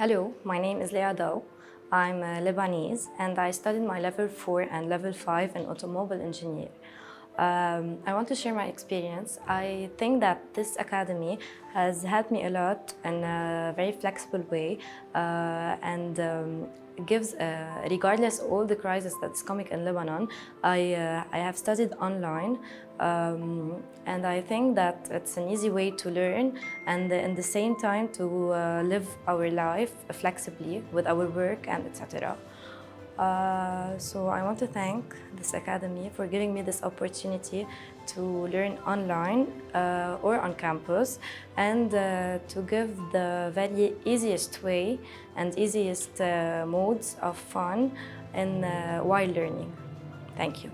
Hello, my name is LEA ELIE DAOU. I'm Lebanese and I studied my level 4 and level 5 in automobile engineer. I want to share my experience. I think that this academy has helped me a lot in a very flexible way and gives, regardless of all the crisis that's coming in Lebanon, I have studied online and I think that it's an easy way to learn and at the same time to live our life flexibly with our work and etc. So I want to thank this academy for giving me this opportunity to learn online or on campus and to give the very easiest way and easiest modes of fun in while learning. Thank you.